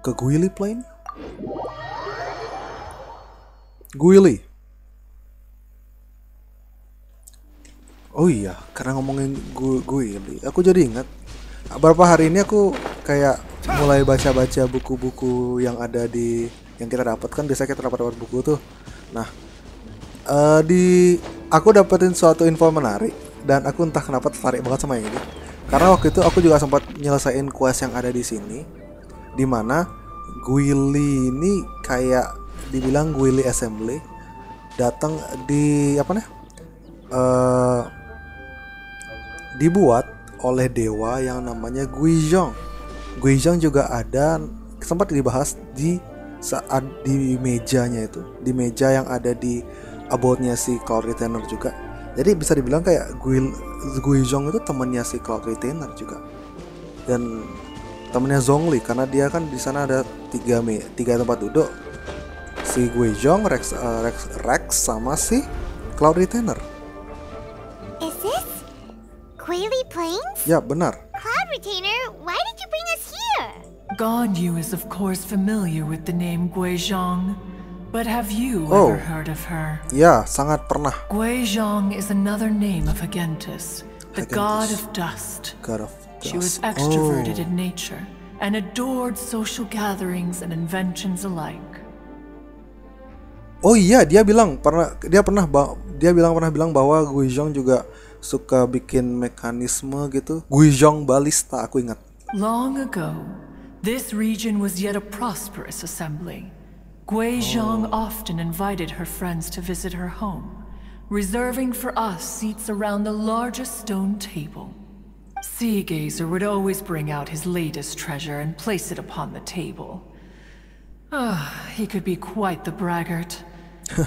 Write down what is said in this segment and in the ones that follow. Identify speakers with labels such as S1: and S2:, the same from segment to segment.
S1: ke Guili Plain. Guili. Oh iya, karena ngomongin Guili, aku jadi ingat beberapa hari ini aku kayak mulai baca-baca buku-buku yang ada di yang kita dapatkan. Biasanya kita dapat buku tuh. Nah, aku dapetin suatu info menarik dan aku entah kenapa tertarik banget sama yang ini. Karena waktu itu aku juga sempat nyelesain quest yang ada di sini, dimana Guili ini kayak dibilang Guili Assembly datang di dibuat oleh dewa yang namanya Guizhong. Guizhong juga ada sempat dibahas di saat di mejanya itu, di meja yang ada di abode-nya si Cloud Retainer juga. Jadi bisa dibilang kayak Guizhong itu temannya si Cloud Retainer juga. Dan temannya Zhongli karena dia kan di sana ada tiga tempat duduk. Si Guizhong, Rex sama si Cloud Retainer.
S2: Is this Guili Plains?
S1: Ya, benar.
S2: Cloud Retainer, why did you bring us here?
S3: Ganyu is of course familiar with the name Guizhong, but have you ever heard of her?
S1: Ya, sangat pernah.
S3: Guizhong is another name of Agentis, the god of dust.
S1: God of dust.
S3: She was extroverted in nature and adored social gatherings and inventions alike.
S1: Oh iya, dia pernah bilang bahwa Guizhong juga suka bikin mekanisme gitu. Guizhong balista, aku ingat.
S3: Long ago, this region was yet a prosperous assembly. Guizhong often invited her friends to visit her home, reserving for us seats around the largest stone table. Sea Gazer would always bring out his latest treasure and place it upon the table. He could be quite the braggart.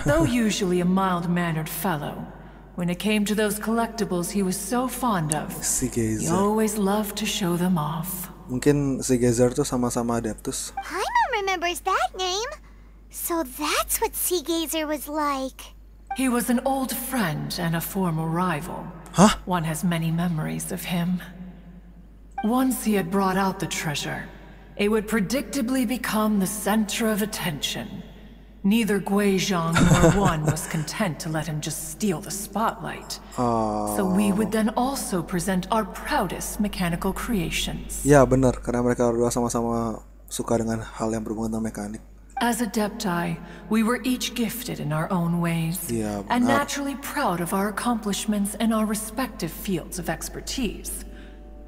S3: Though usually a mild-mannered fellow, when it came to those collectibles he was so fond of, he always loved to show them off.
S1: Mungkin Sea Gazer tuh sama-sama Adeptus.
S2: Paimon remembers that name. So that's what Sea Gazer was like.
S3: He was an old friend and a former rival.
S1: Huh?
S3: One has many memories of him. Once he had brought out the treasure, it would predictably become the center of attention. Neither Guizhong nor one was content to let him just steal the spotlight. So we would then also present our proudest mechanical creations.
S1: Ya benar, karena mereka berdua sama-sama suka dengan hal yang berhubungan dengan mekanik.
S3: As Adepti, we were each gifted in our own ways, and naturally proud of our accomplishments in our respective fields of expertise.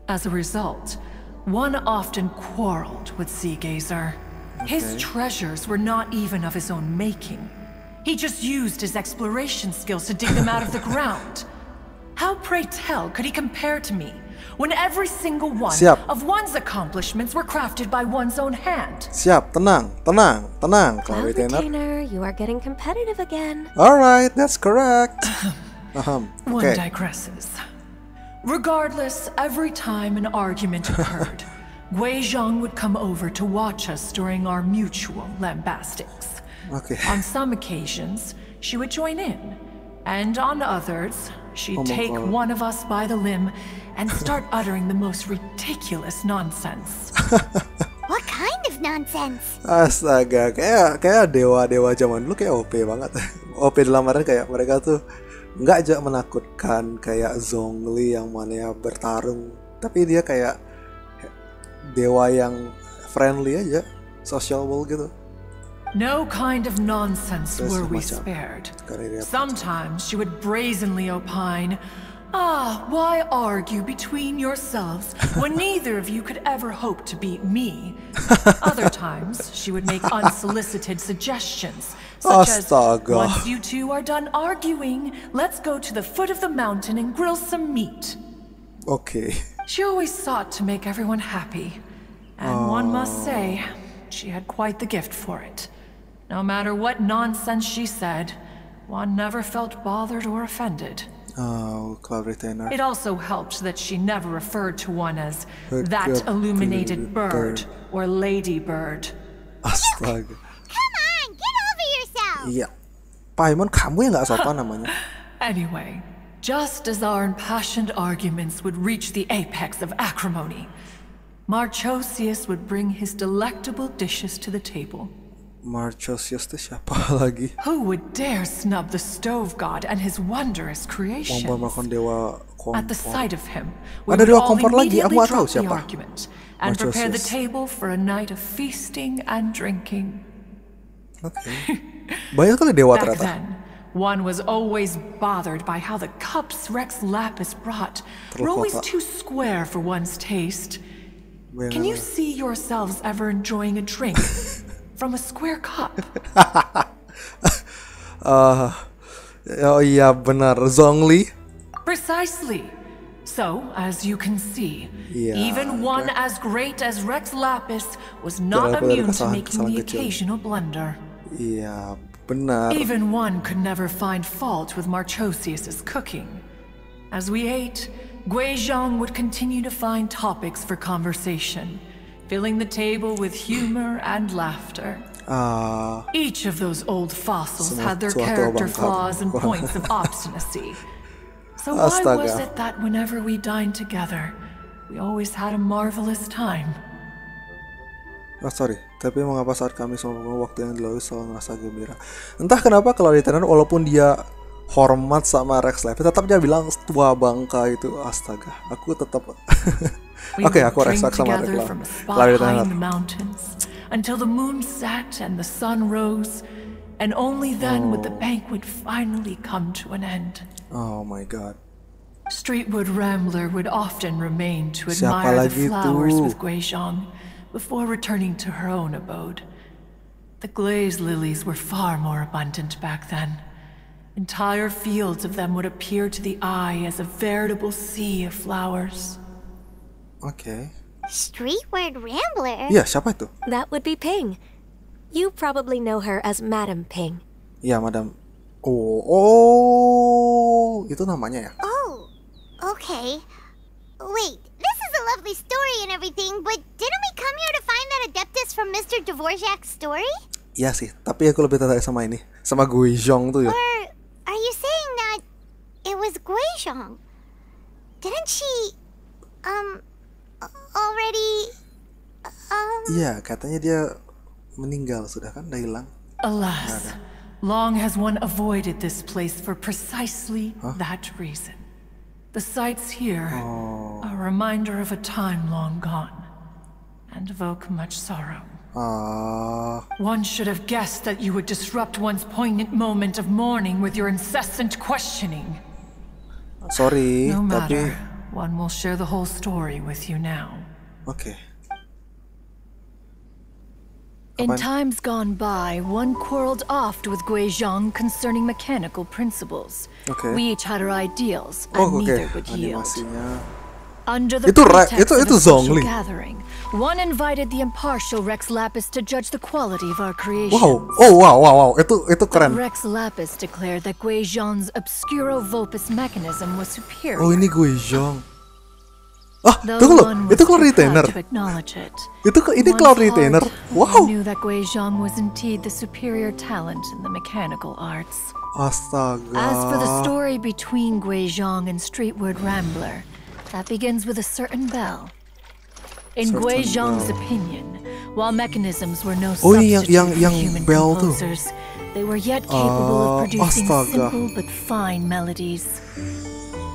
S3: As a result, one often quarreled with Sea Gazer. His treasures were not even of his own making. He just used his exploration skills to dig them out of the ground. How, pray tell, could he compare to me, when every single one of one's accomplishments were crafted by one's own hand?
S1: Siap, tenang, Cloud
S4: Retainer, you are getting competitive again.
S1: Alright, that's correct.
S3: One digresses. Regardless, every time an argument occurred, Guizhong would come over to watch us during our mutual lambastics. On some occasions, she would join in, and on others, she'd take one of us by the limb and start uttering the most ridiculous nonsense.
S2: What kind of nonsense?
S1: Astaga, kayak dewa-dewa zaman dulu kayak OP banget. OP dalam artian kayak mereka tuh nggak aja menakutkan kayak Zhongli yang mana bertarung, tapi dia kayak dewa yang friendly aja, sociable gitu.
S3: No kind of nonsense were we spared. Sometimes she would brazenly opine, why argue between yourselves when neither of you could ever hope to beat me? Other times, she would make unsolicited suggestions, such as, once you two are done arguing, let's go to the foot of the mountain and grill some meat. She always sought to make everyone happy, and one must say, she had quite the gift for it. No matter what nonsense she said, one never felt bothered or offended.
S1: Cloud Retainer.
S3: It also helped that she never referred to one as that illuminated bird or lady bird.
S1: Astaga.
S2: Come on, get over yourself.
S1: Iya. Paimon, kamu yang nggak sopan namanya.
S3: Anyway, just as our impassioned arguments would reach the apex of acrimony, Marchosius would bring his delectable dishes to the table.
S1: Marchosius itu siapa lagi?
S3: Who would dare snub the stove god and his wondrous creations?
S1: Dewa kompor.
S3: At the sight of him, we
S1: Ada
S3: would
S1: dewa
S3: all
S1: kompor lagi, aku
S3: immediately
S1: gak tahu
S3: drop the
S1: siapa.
S3: argument and prepare the table for a night of feasting and drinking.
S1: Okay. Banyak kali dewa
S3: Back
S1: ternyata.
S3: then, one was always bothered by how the cups Rex Lapiz brought were always too square for one's taste. Can you see yourselves ever enjoying a drink from a square cup?
S1: Oh iya benar, Zhongli.
S3: Precisely. So, as you can see,
S1: Yeah,
S3: even one as great as Rex Lapiz was not immune to making the occasional blunder.
S1: Iya, benar.
S3: Even one could never find fault with Marchosius's cooking. As we ate, Guizhong would continue to find topics for conversation, filling the table with humor and laughter. Each of those old fossils had their character flaws and points of obstinacy. So why was it that whenever we dined together, we always had a marvelous time?
S1: Sorry, tapi mengapa saat kami sama waktu yang dilalui selalu merasa gembira? Entah kenapa kalau di tenar, walaupun dia hormat sama Rex Lapiz, tetap dia bilang tua bangka itu. Astaga, aku tetap. Oke, aku respect sama Rex Lapiz.
S3: Until the moon set and the sun rose, and only then would the banquet finally come to an end.
S1: Oh my god.
S3: Streetwood Rambler would often remain to admire the flowers with Guizhong before returning to her own abode. The glaze lilies were far more abundant back then. Entire fields of them would appear to the eye as a veritable sea of flowers.
S1: Okay.
S2: Streetward Rambler?
S1: Iya, siapa itu?
S4: That would be Ping. You probably know her as Madam Ping.
S1: Iya, Madam. Oh, itu namanya ya?
S2: Oh, okay. Wait, this is a lovely story and everything, but didn't we come here to find that Adeptus from Mr. Dvorak's story?
S1: Iya sih, tapi aku lebih tertarik sama ini, sama Guizhong tuh ya.
S2: Or are you saying that it was Guizhong? Didn't she, already,
S1: Iya, katanya dia meninggal sudah kan, udah hilang.
S3: Alas, long has one avoided this place for precisely that reason. The sights here are a reminder of a time long gone, and evoke much sorrow. One should have guessed that you would disrupt one's poignant moment of mourning with your incessant questioning.
S1: Sorry,
S3: No
S1: tapi
S3: matter, one will share the whole story with you now.
S1: Oke.
S3: In times gone by, one quarreled oft with Guizhong concerning mechanical principles.
S1: Okay.
S3: We each had our ideals, and neither would yield.
S1: Animasinya.
S3: Under the
S1: Itu
S3: pretext of a social
S1: Zhongli.
S3: gathering, one invited the impartial Rex Lapiz to judge the quality of our creations.
S1: Wow. Itu keren.
S3: Rex Lapiz declared that Guizhong's obscuro vulpus mechanism was superior.
S1: Oh, ini Guizhong. Tunggu loh, itu Cloud Retainer. Ini Cloud Retainer. Wow.
S3: Knew that Guizhong was indeed the superior talent in the mechanical arts.
S1: Astaga.
S3: As for the story between Guizhong and Streetward Rambler, that begins with a certain bell. In Guizhong's opinion, while mechanisms were no substitute for human composers, they were yet capable of producing simple but fine melodies.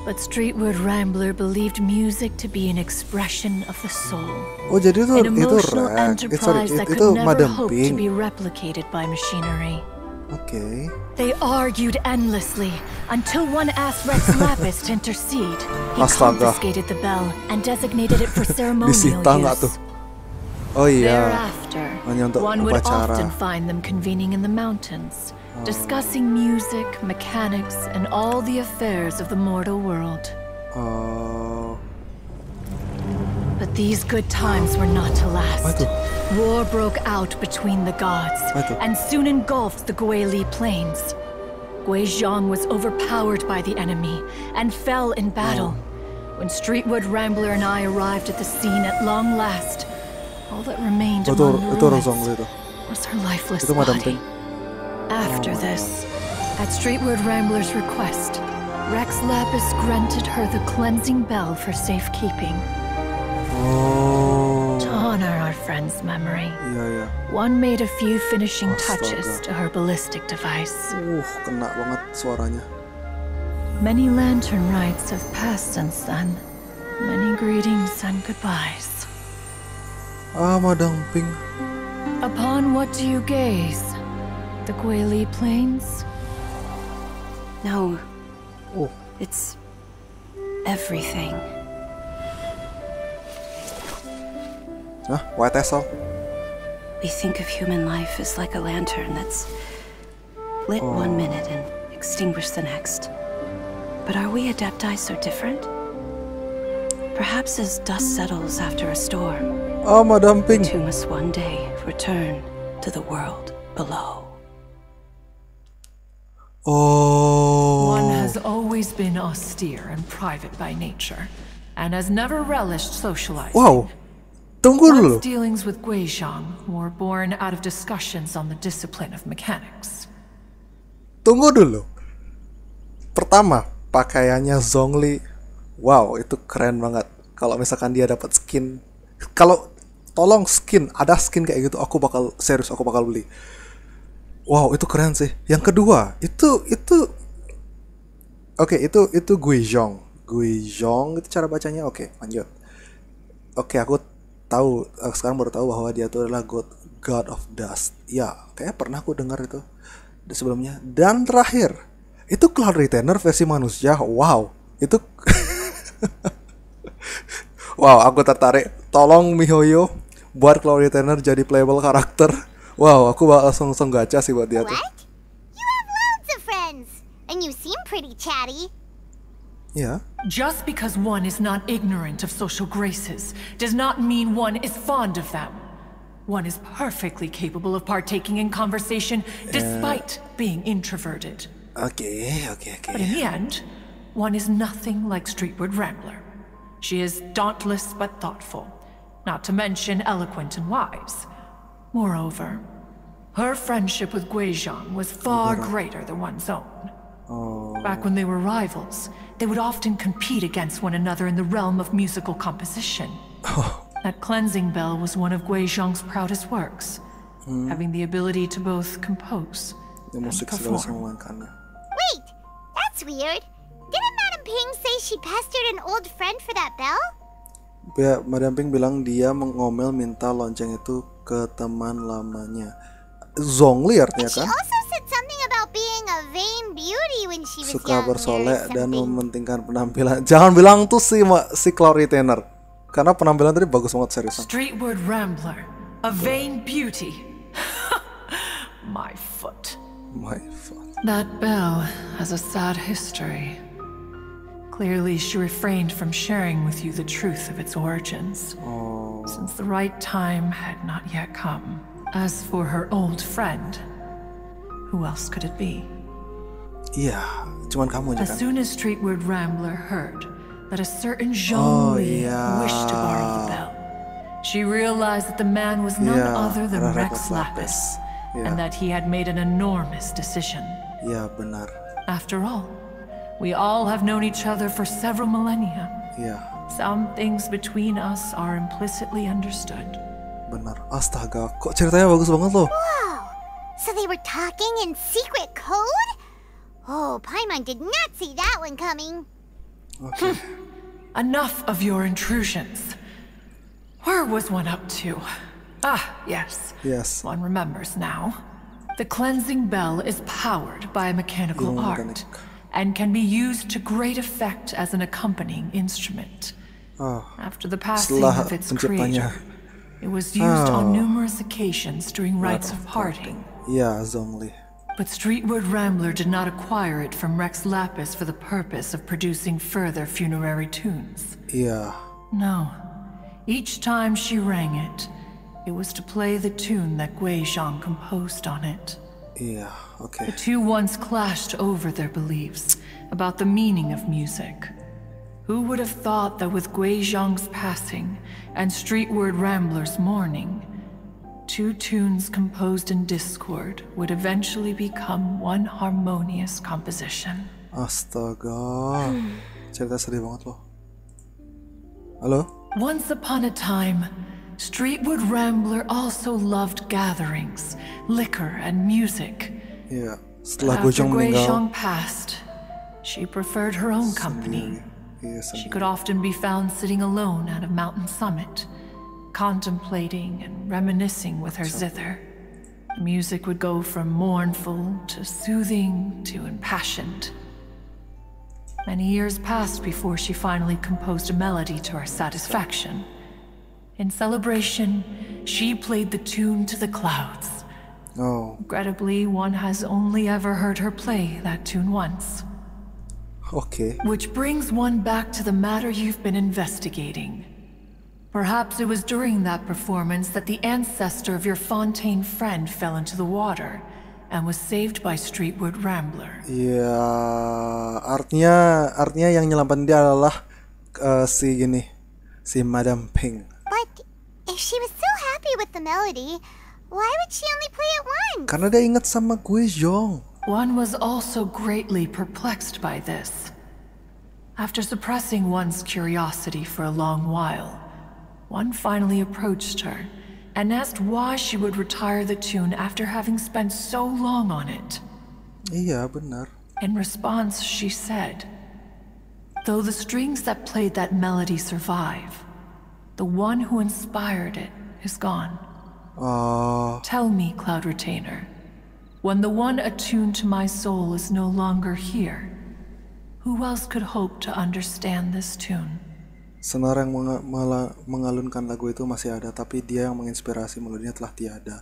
S3: But Streetward Rambler believed music to be an expression of the soul.
S1: Oh, jadi itu
S3: an emotional
S1: Rex.
S3: enterprise that could never hope to be replicated by machinery.
S1: Okay.
S3: They argued endlessly until one asked Rex Lapiz to intercede. He confiscated the bell and designated it for ceremonial use.
S1: Oh iya.
S3: Thereafter, one would often find them convening in the mountains, discussing music, mechanics, and all the affairs of the mortal world. But these good times were not to last. War broke out between the gods, and soon engulfed the Guili plains. Guizhong was overpowered by the enemy, and fell in battle. When Streetwood Rambler and I arrived at the scene at long last, all that remained among the ruins was her lifeless body. After this, at Streetward Rambler's request, Rex Lapiz granted her the cleansing bell for safekeeping. friend's memory.
S1: Iya.
S3: One made a few finishing touches to her ballistic device.
S1: Kena banget suaranya.
S3: Many lantern rites have passed since then. Many greetings and goodbyes.
S1: Madang Ping.
S3: Upon what do you gaze? The Guili Plains?
S4: No.
S1: Oh.
S4: It's everything.
S1: White Castle.
S4: We think of human life as like a lantern that's lit one minute and extinguished the next. But are we Adepti so different? Perhaps as dust settles after a storm,
S1: Madam Ping.
S4: the two must one day return to the world below.
S3: One has always been austere and private by nature, and has never relished socializing.
S1: Wow. Tunggu dulu.
S3: One's dealings with Guizhong were born out of discussions on the discipline of mechanics.
S1: Tunggu dulu. Pertama, pakaiannya Zhongli. Wow, itu keren banget. Kalau misalkan dia dapat skin, tolong skin, ada skin kayak gitu, aku bakal beli. Wow, itu keren sih. Yang kedua, itu Guizhong. Guizhong itu cara bacanya. Oke, lanjut. Oke, aku tahu, sekarang baru tahu bahwa dia itu adalah God of Dust. Ya, kayaknya pernah aku dengar itu sebelumnya. Dan terakhir, itu Cloud Retainer versi manusia. Wow, itu wow, aku tertarik. Tolong MiHoYo buat Cloud Retainer jadi playable karakter. Wow, aku langsung gacha sih buat dia tuh.
S2: What? You have loads of friends, and you seem pretty chatty.
S1: Yeah.
S3: Just because one is not ignorant of social graces does not mean one is fond of them. One is perfectly capable of partaking in conversation despite being introverted.
S1: Okay.
S3: But in the end, one is nothing like Streetward Rambler. She is dauntless but thoughtful, not to mention eloquent and wise. Moreover, her friendship with Guizhong was far greater than one's own. Back when they were rivals, they would often compete against one another in the realm of musical composition. That cleansing bell was one of Guizhong's proudest works, having the ability to both compose and perform.
S2: Wait, that's weird. Didn't Madam Ping say she pestered an old friend for that bell?
S1: Ya, Madam Ping bilang dia mengomel minta lonceng itu ke teman lamanya. Zhongli artinya kan?
S2: She also said something about being a vain beauty when she was
S1: Suka
S2: younger or
S1: bersolek dan
S2: something.
S1: mementingkan penampilan. Jangan bilang tuh si Cloud Retainer. Karena penampilan tadi bagus banget seriusan.
S3: Streetward Rambler, a vain beauty. My foot. That bell has a sad history. Clearly, she refrained from sharing with you the truth of its origins, since the right time had not yet come. As for her old friend, who else could it be?
S1: Iya, cuman kamu aja kan?
S3: As soon as Streetward Rambler heard that a certain Zhongli wished to borrow the bell, she realized that the man was none other than Rex Lapiz, and that he had made an enormous decision.
S1: Iya, benar.
S3: After all, we all have known each other for several millennia.
S1: Iya.
S3: Some things between us are implicitly understood.
S1: Benar. Astaga, kok ceritanya bagus banget loh.
S2: Whoa! So they were talking in secret code? Oh, Paimon did not see that one coming.
S1: Okay.
S3: Enough of your intrusions. Where was one up to? Yes. One remembers now. The cleansing bell is powered by a mechanical art, and can be used to great effect as an accompanying instrument. After the passing of its creator, it was used on numerous occasions during rites of parting.
S1: Yeah, Zhongli.
S3: But Streetward Rambler did not acquire it from Rex Lapiz for the purpose of producing further funerary tunes.
S1: Yeah.
S3: No. Each time she rang it, it was to play the tune that Guizhong composed on it.
S1: Yeah, okay.
S3: The two once clashed over their beliefs about the meaning of music. Who would have thought that with Guizhong's passing and Streetward Rambler's mourning, two tunes composed in discord would eventually become one harmonious composition.
S1: Astaga. Cerita sedih banget loh. Halo?
S3: Once upon a time, Streetwood Rambler also loved gatherings, liquor, and music.
S1: Iya, setelah
S3: After
S1: Guizhong meninggal,
S3: Guizhong passed, she preferred her own company.
S1: iya,
S3: She
S1: sendiri.
S3: could often be found sitting alone at a mountain summit, contemplating and reminiscing with her zither. The music would go from mournful to soothing to impassioned. Many years passed before she finally composed a melody to her satisfaction. In celebration, she played the tune to the clouds.
S1: Oh,
S3: Regrettably, one has only ever heard her play that tune once.
S1: oke.
S3: Which brings one back to the matter you've been investigating. Perhaps it was during that performance that the ancestor of your Fontaine friend fell into the water and was saved by Streetwood Rambler.
S1: Iya, artinya yang nyelamatin dia adalah si Madam Ping.
S2: But if she was so happy with the melody, why would she only play it once?
S1: Karena dia ingat sama Guizhong.
S3: One was also greatly perplexed by this. After suppressing one's curiosity for a long while, one finally approached her and asked why she would retire the tune after having spent so long on it.
S1: Iya, benar.
S3: In response, she said, "Though the strings that played that melody survive, the one who inspired it is gone. Tell me, Cloud Retainer, when the one attuned to my soul is no longer here, who else could hope to understand this tune?"
S1: Senar yang mengalunkan lagu itu masih ada, tapi dia yang menginspirasi melodinya telah tiada.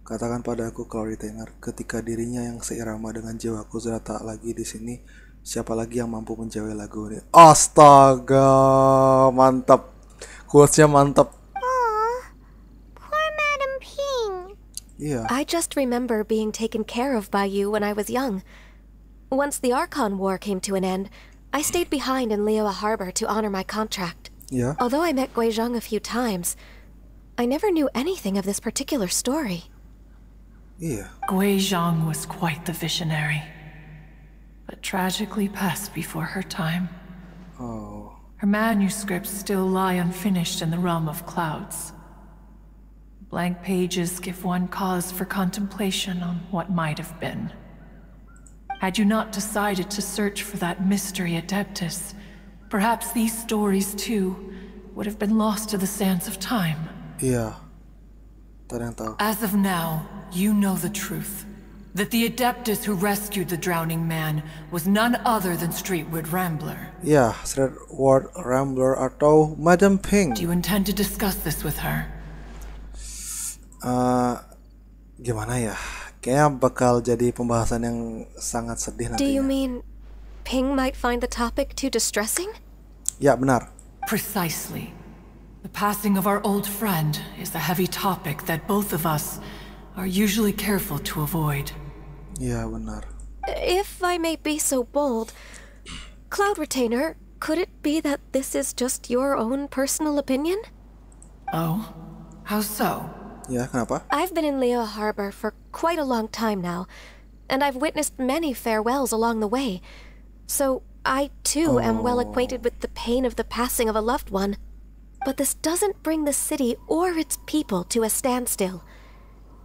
S1: Katakan padaku, Cloud Retainer, ketika dirinya yang seirama dengan jiwaku sudah tak lagi di sini, siapa lagi yang mampu menjawab lagu ini? Astaga, mantap. Quotesnya mantap.
S2: Aw, poor Madam Ping.
S1: Iya.
S5: I just remember being taken care of by you when I was young. Once the Archon War came to an end, I stayed behind in Liyue Harbor to honor my contract.
S1: Iya.
S5: Although I met Guizhong a few times, I never knew anything of this particular story.
S1: Iya.
S3: Guizhong was quite the visionary, but tragically passed before her time.
S1: Oh.
S3: Her manuscripts still lie unfinished in the realm of clouds. Blank pages give one cause for contemplation on what might have been. Had you not decided to search for that mystery Adeptus, perhaps these stories too would have been lost to the sands of time.
S1: Iya. Tak ada yang tahu.
S3: As of now, you know the truth. That the Adeptus who rescued the drowning man was none other than Streetwood Rambler.
S1: Iya, Streetwood Rambler atau Madam Ping.
S3: Do you intend to discuss this with her?
S1: Gimana ya? Kayaknya bakal jadi pembahasan yang sangat sedih nantinya.
S5: Do you mean Ping might find the topic too distressing?
S1: Ya, benar.
S3: Precisely. The passing of our old friend is a heavy topic that both of us are usually careful to avoid.
S1: Iya, benar.
S5: If I may be so bold, Cloud Retainer, could it be that this is just your own personal opinion?
S3: Oh? How so?
S1: Ya, kenapa?
S5: I've been in Liyue Harbor for quite a long time now, and I've witnessed many farewells along the way. So I too am well acquainted with the pain of the passing of a loved one. But this doesn't bring the city or its people to a standstill.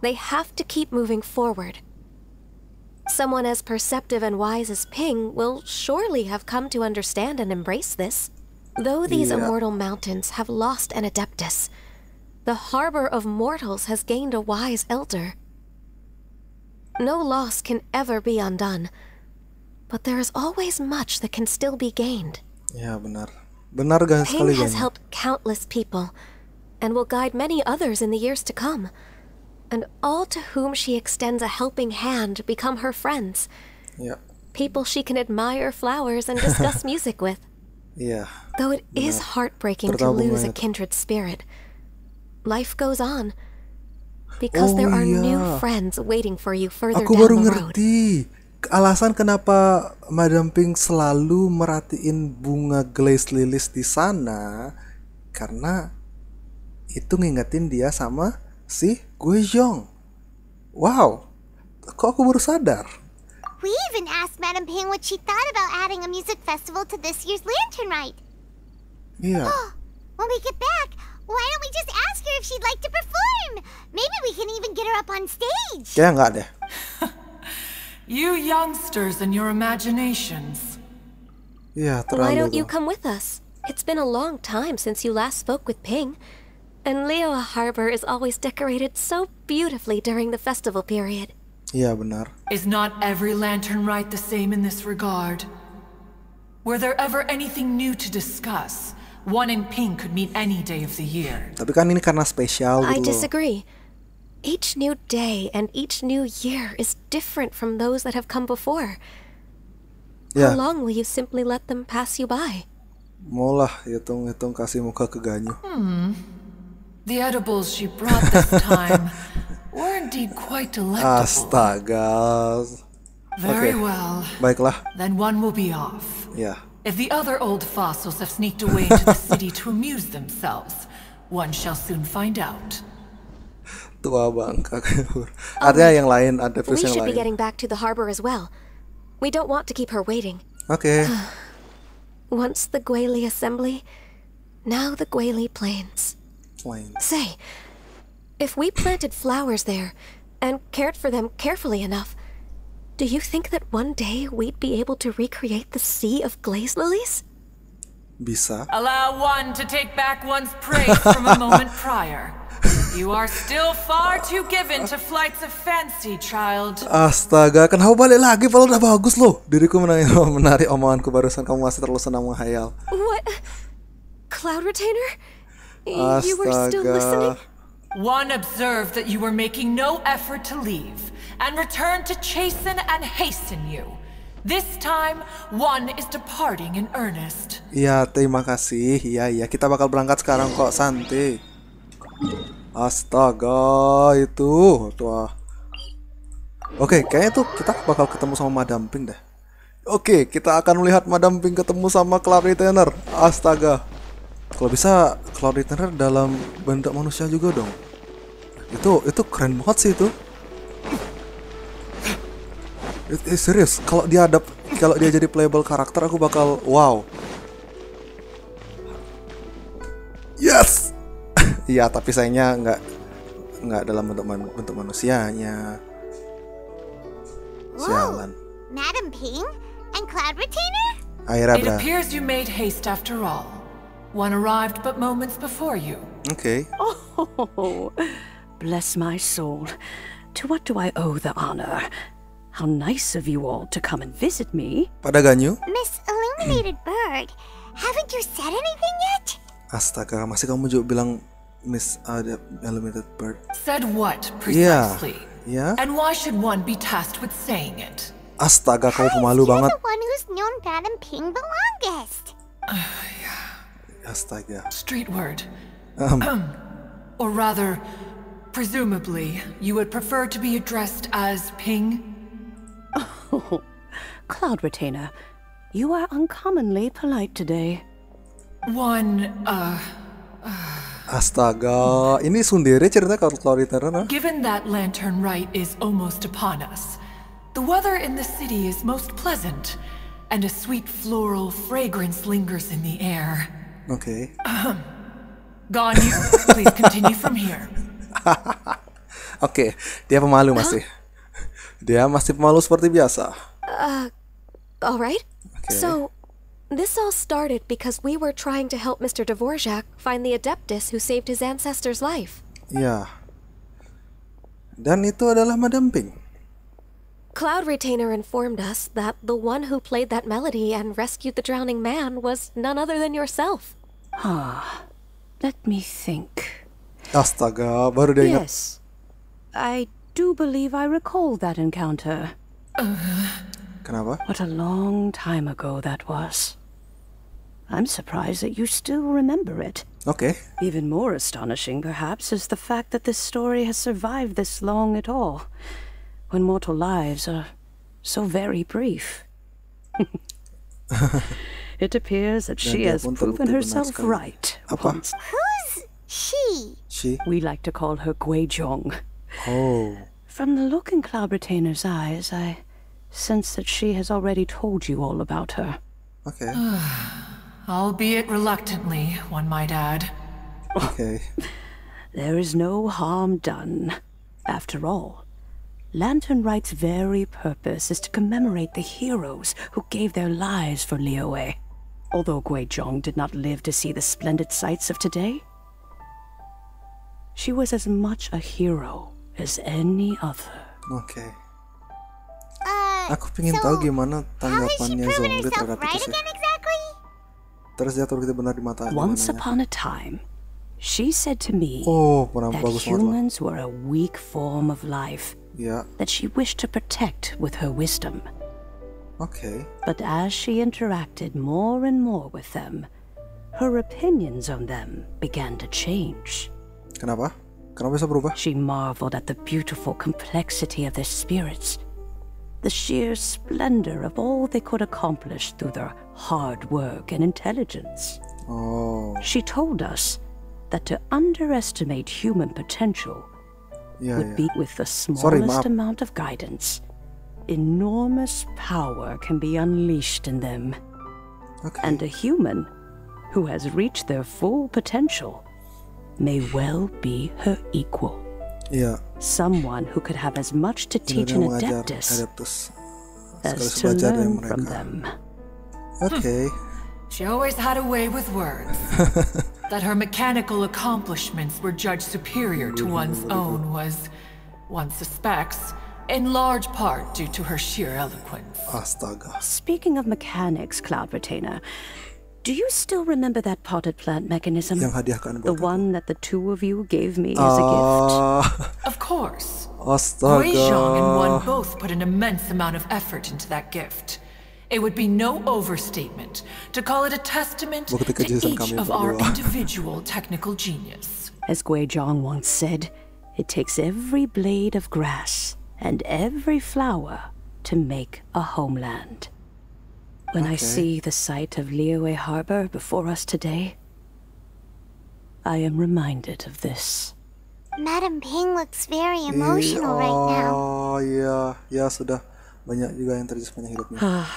S5: They have to keep moving forward. Someone as perceptive and wise as Ping will surely have come to understand and embrace this. Though these immortal mountains have lost an Adeptus, the harbor of mortals has gained a wise elder. No loss can ever be undone, but there is always much that can still be gained.
S1: Ya, benar. Benar guys sekali.
S5: Ping has helped countless people, and will guide many others in the years to come. And all to whom she extends a helping hand become her friends.
S1: Ya.
S5: People she can admire flowers and discuss music with.
S1: Iya.
S5: Though it is heartbreaking to lose a kindred spirit, life goes on. Because there are new friends waiting for you further
S1: Aku
S5: down
S1: baru
S5: the road.
S1: ngerti alasan kenapa Madam Ping selalu merhatiin bunga glaze lilies di sana, karena itu ngingetin dia sama si Guizhong. Wow, kok aku baru sadar?
S2: We even asked Madam Ping what she thought about adding a music festival to this year's Lantern Rite.
S1: Iya.
S2: When we get back, Why don't we just ask her if she'd like to perform? Maybe we can even get her up on stage.
S1: Kayaknya nggak deh.
S3: You youngsters and your imaginations.
S1: Iya, terlalu.
S5: Why don't you come with us? It's been a long time since you last spoke with Ping. And Liyue Harbor is always decorated so beautifully during the festival period.
S1: Iya, benar.
S3: Is not every lantern rite the same in this regard? Were there ever anything new to discuss? One in Ping could meet any day of the year.
S1: Tapi kan ini karena spesial
S5: I
S1: gitu loh.
S5: disagree. Each new day and each new year is different from those that have come before.
S1: Ya,
S5: How long will you simply let them pass you by?
S1: maulah hitung-hitung kasih muka ke Ganyu.
S3: The edibles she brought this time were indeed quite delectable.
S1: Astaga.
S3: Very
S1: Oke.
S3: well.
S1: Baiklah.
S3: Then one will be off.
S1: Ya.
S3: If the other old fossils have sneaked away into the city to amuse themselves, one shall soon find out.
S1: Tua bangka. Artinya yang lain, ada
S5: We
S1: versi yang
S5: should be
S1: lain.
S5: getting back to the harbor as well. We don't want to keep her waiting.
S1: Oke.
S5: Once the Guili Assembly, now the Guili Plains.
S1: Lain.
S5: Say, if we planted flowers there and cared for them carefully enough, do you think that one day we'd be able to recreate the sea of glaze lilies?
S1: Bisa.
S3: Allow one to take back one's praise from a moment prior. You are still far too given to flights of fancy, child.
S1: Astaga, kenapa balik lagi? Padahal udah bagus loh. Diriku menarik omonganku barusan. Kamu masih terlalu senang menghayal.
S5: What? Cloud Retainer? You were still listening?
S3: One observed that you were making no effort to leave, and returned to chasten and hasten you. This time, one is departing in earnest.
S1: Iya, terima kasih. Iya, kita bakal berangkat sekarang kok, santai. Astaga, itu tuh. Oke, kayaknya tuh kita bakal ketemu sama Madam Ping deh. Oke, kita akan melihat Madam Ping ketemu sama Cloud Retainer. Astaga. Kalau bisa Cloud Retainer dalam bentuk manusia juga dong. Itu keren banget sih itu. Serius, kalau dia jadi playable karakter aku bakal wow. Yes. Iya, tapi sayangnya nggak dalam bentuk manusianya. Sialan.
S2: Madam Ping and Cloud Retainer?
S1: Akhirnya
S3: It appears you made haste after all. One arrived but moments before you.
S1: Oke.
S4: Oh, bless my soul. To what do I owe the honor? How nice of you all to come and visit me.
S1: Pada Ganyu?
S2: Miss Illuminated Bird, haven't you said anything yet?
S1: Astaga, masih kamu juga bilang Miss Illuminated Bird.
S3: Said what precisely?
S1: Yeah.
S3: And why should one be tasked with saying it?
S1: Astaga, kamu pemalu
S2: You're
S1: banget.
S2: the one who's known Madam Ping the longest.
S1: Astaga.
S3: Street word. Or rather, presumably, you would prefer to be addressed as Ping?
S4: Oh, Cloud Retainer, you are uncommonly polite today.
S1: Astaga, ini sundere cerita kalau Cloud Retainer.
S3: Given that lantern rite is almost upon us, the weather in the city is most pleasant, and a sweet floral fragrance lingers in the air.
S1: Oke.
S3: Ganyu, please continue from here.
S1: Oke, dia pemalu masih. Dia masih pemalu seperti biasa.
S5: All right.
S1: Okay.
S5: So, this all started because we were trying to help Mr. Dvorak find the Adeptus who saved his ancestor's life.
S1: Iya. Dan itu adalah Madam Ping.
S5: Cloud Retainer informed us that the one who played that melody and rescued the drowning man was none other than yourself.
S4: Let me think.
S1: Astaga, baru dia ingat.
S4: Yes, I do believe I recall that encounter.
S1: Kenapa?
S4: What a long time ago that was. I'm surprised that you still remember it.
S1: Oke.
S4: Even more astonishing, perhaps, is the fact that this story has survived this long at all, when mortal lives are so very brief. It appears that she has proven herself right.
S1: Apa?
S2: Who's she?
S1: She?
S4: We like to call her Guizhong.
S1: Oh.
S4: From the look in Cloud Retainer's eyes, I sense that she has already told you all about her.
S1: Oke.
S3: Albeit reluctantly, one might add.
S1: Okay.
S4: There is no harm done. After all, Lantern Rite's very purpose is to commemorate the heroes who gave their lives for Liyue. Although Guizhong did not live to see the splendid sights of today, she was as much a hero as any other.
S1: Okay. Aku pengen tahu gimana tanggapannya Zhongli terhadap itu sih. Terus dia tahu kita benar di mata.
S4: Once upon a time, she said to me that humans were a weak form of life that she wished to protect with her wisdom.
S1: Okay.
S4: But as she interacted more and more with them, her opinions on them began to change.
S1: Kenapa? Kenapa bisa berubah?
S4: She marveled at the beautiful complexity of their spirits, the sheer splendor of all they could accomplish through their hard work and intelligence. She told us that to underestimate human potential would be with the smallest amount of guidance. Enormous power can be unleashed in them. And a human who has reached their full potential may well be her equal. Someone who could have as much to teach an adeptus as to learn from them.
S1: Okay.
S3: She always had a way with words. That her mechanical accomplishments were judged superior to one's own was, one suspects, in large part due to her sheer eloquence.
S1: Astaga.
S4: Speaking of mechanics, Cloud Retainer, do you still remember that potted plant mechanism? The one that the two of you gave me as a gift?
S3: Of course.
S1: Astaga.
S3: Guizhong and one both put an immense amount of effort into that gift. It would be no overstatement to call it a testament to each of our individual technical genius.
S4: As Guizhong once said, it takes every blade of grass and every flower to make a homeland. When I see the sight of Liyue Harbor before us today, I am reminded of this.
S2: Madam Ping looks very emotional right now.
S1: Oh ya sudah banyak juga yang terjadi sepanjang hidupnya.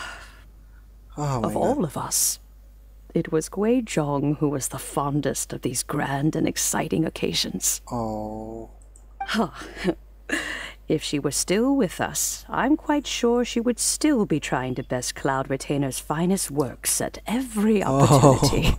S4: Of all of us, it was Guizhong who was the fondest of these grand and exciting occasions. If she were still with us, I'm quite sure she would still be trying to best Cloud Retainer's finest works at every opportunity.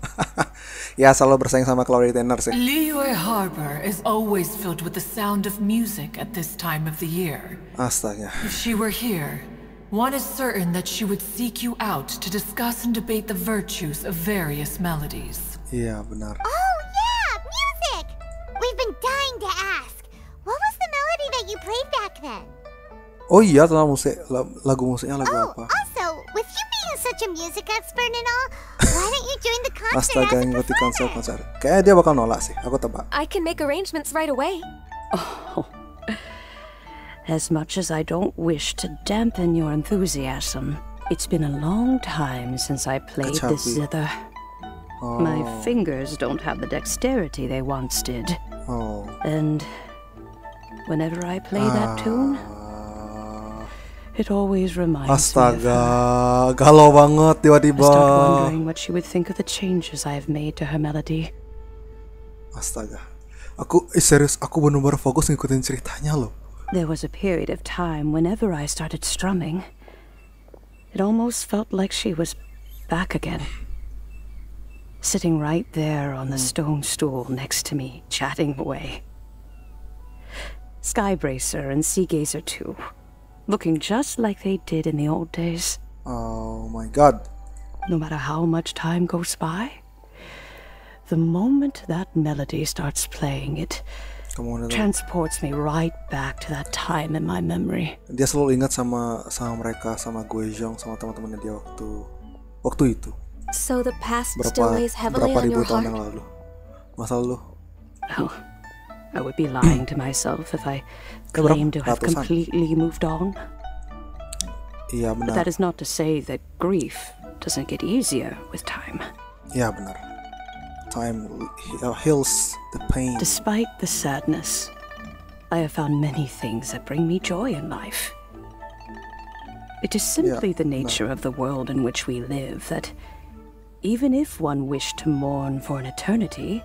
S1: Ya, selalu bersaing sama Cloud Retainer sih.
S3: Liyue Harbor is always filled with the sound of music at this time of the year.
S1: Astaga.
S3: If she were here, one is certain that she would seek you out to discuss and debate the virtues of various melodies.
S1: Iya, benar.
S2: Oh yeah, music! We've been dying to ask. What was the melody that you played back then?
S1: Oh iya, tentang musik, lagu musiknya lagu apa?
S2: Also, with you being such a music expert and all, why don't you join the concert
S1: Astaga, ngikuti konser. Kayaknya dia bakal nolak sih, aku tebak.
S5: I can make arrangements right away.
S4: As much as I don't wish to dampen your enthusiasm, it's been a long time since I played this zither. My fingers don't have the dexterity they once did. And whenever I play that tune, it always reminds me of her.
S1: Astaga, galau banget tiba-tiba.
S4: I start wondering what she would think of the changes I have made to her melody.
S1: Astaga, serius, aku benar-benar fokus ngikutin ceritanya loh.
S4: There was a period of time whenever I started strumming, it almost felt like she was back again. Sitting right there on the stone stool next to me, chatting away. Skybracer and Seagazer too, looking just like they did in the old days.
S1: Oh my god.
S4: No matter how much time goes by, the moment that melody starts playing, it transports me right back to that time in my memory.
S1: Dia selalu ingat sama mereka, sama Guizhong, sama teman-temannya dia waktu itu.
S5: So the past still weighs heavily on your
S1: tahun
S5: heart?
S1: yang lalu. Masa lalu.
S4: Oh, I would be lying to myself if I claimed to have completely moved on.
S1: Iya, benar.
S4: But that is not to say that grief doesn't get easier with time.
S1: Iya, benar. Time heals the pain.
S4: Despite the sadness, I have found many things that bring me joy in life. It is simply the nature of the world in which we live that even if one wished to mourn for an eternity,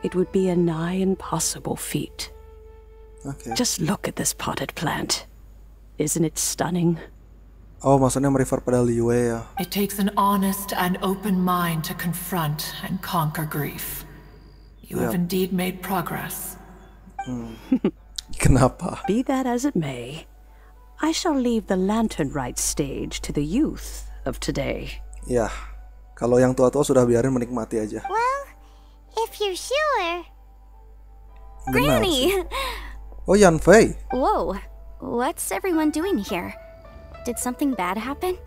S4: it would be a nigh impossible feat.
S1: Okay.
S4: Just look at this potted plant. Isn't it stunning?
S1: Oh, maksudnya merefer pada Liyue ya.
S3: It takes an honest and open mind to confront and conquer grief. You have indeed made progress.
S1: Kenapa?
S4: Be that as it may, I shall leave the lantern rite stage to the youth of today.
S1: Ya, kalau yang tua-tua sudah biarin menikmati aja.
S2: Well, if you're sure.
S5: Granny!
S1: Oh, Yanfei.
S5: Whoa, what's everyone doing here? Did something bad happen?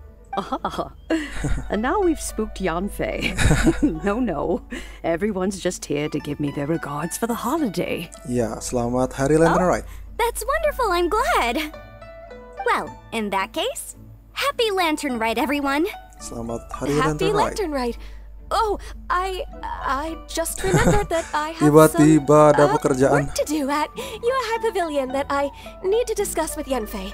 S4: And now we've spooked Yanfei. No. Everyone's just here to give me their regards for the holiday.
S1: Ya, selamat Hari Lantern Rite.
S5: That's wonderful, I'm glad. Well, in that case, happy Lantern Rite, everyone.
S1: Selamat Hari
S5: Happy
S1: Lantern Rite.
S5: Lantern Rite. Oh, I just remembered that I have
S1: Tiba-tiba ada
S5: some
S1: pekerjaan.
S5: work to do at Yuehai Pavilion that I need to discuss with Yanfei.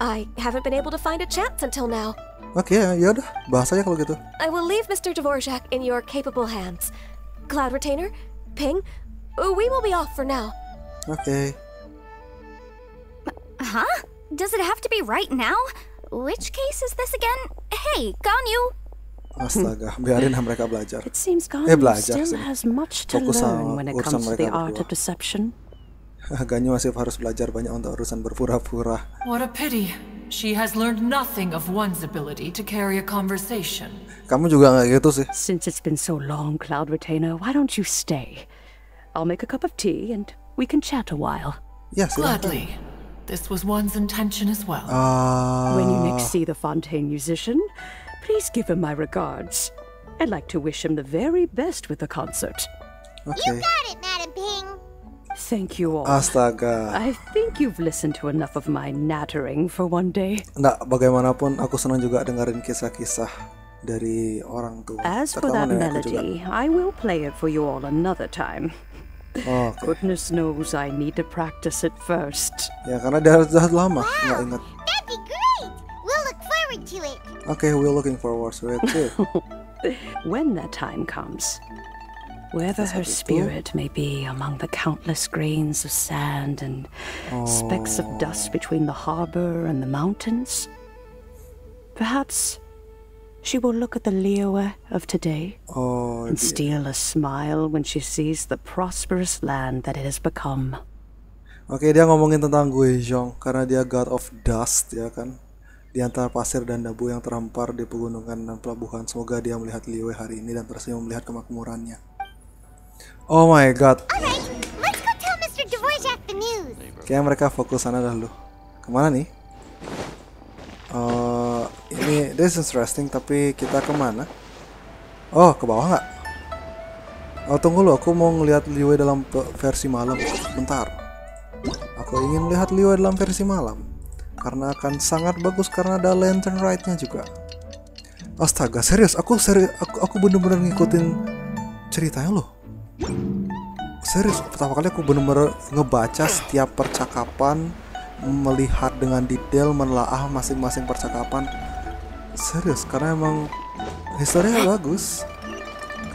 S5: I haven't been able to find a chance until now.
S1: Oke, ya udah, bahas aja kalau gitu.
S5: I will leave Mr. Dvorak in your capable hands. Cloud Retainer, Ping, we will be off for now.
S1: Oke.
S5: Huh? Does it have to be right now? Which case is this again? Hey, Ganyu!
S1: Astaga, biarin mereka belajar.
S4: It seems Ganyu
S1: belajar
S4: still
S1: sini.
S4: has much to
S1: Fokus sama
S4: learn when it
S1: urusan
S4: comes to
S1: mereka
S4: the art
S1: berdua.
S4: of deception.
S1: Ganyu masih harus belajar banyak untuk urusan berpura-pura.
S3: What a pity. She has learned nothing of one's ability to carry a conversation.
S1: Kamu juga nggak gitu sih.
S4: Since it's been so long, Cloud Retainer, why don't you stay? I'll make a cup of tea and we can chat a while.
S1: Ya, silakan.
S3: Gladly. This was one's intention as well.
S4: When you next see the Fontaine musician, please give him my regards. I'd like to wish him the very best with the concert.
S1: Oke.
S2: You got it, Madam Ping.
S4: Thank you all.
S1: Astaga.
S4: I think you've listened to enough of my nattering for one day.
S1: Nggak, bagaimanapun aku senang juga dengerin kisah-kisah dari orang tua.
S4: As for that melody, I will play it for you all another time.
S1: Oh, okay.
S4: Goodness knows I need to practice it first.
S1: Ya, karena dia udah lama nggak ingat.
S2: That'd be great. We'll look forward to it.
S1: Okay, we're looking forward to it too.
S4: When that time comes, wherever her spirit may be among the countless grains of sand and specks of dust between the harbor and the mountains, perhaps she will look at the Liyue of today and steal a smile when she sees the prosperous land that it has become.
S1: Oke, dia ngomongin tentang Guizhong karena dia God of Dust ya kan. Di antara pasir dan debu yang terhampar di pegunungan dan pelabuhan. Semoga dia melihat Liyue hari ini dan tersenyum melihat kemakmurannya. Oh my god.
S2: Alright, let's go tell Mr. Dvorak the news.
S1: Kayaknya mereka fokus sana dulu. Kemana nih? Ini this is interesting, tapi kita kemana? Oh, ke bawah nggak? Oh, tunggu lo, aku mau ngelihat Liyue dalam versi malam. Bentar. Aku ingin lihat Liyue dalam versi malam. Karena akan sangat bagus karena ada Lantern Rite-nya juga. Astaga, serius, aku bener-bener ngikutin ceritanya loh. Serius, pertama kali aku bener-bener ngebaca setiap percakapan, melihat dengan detail, menelaah masing-masing percakapan. Serius, karena emang historinya bagus.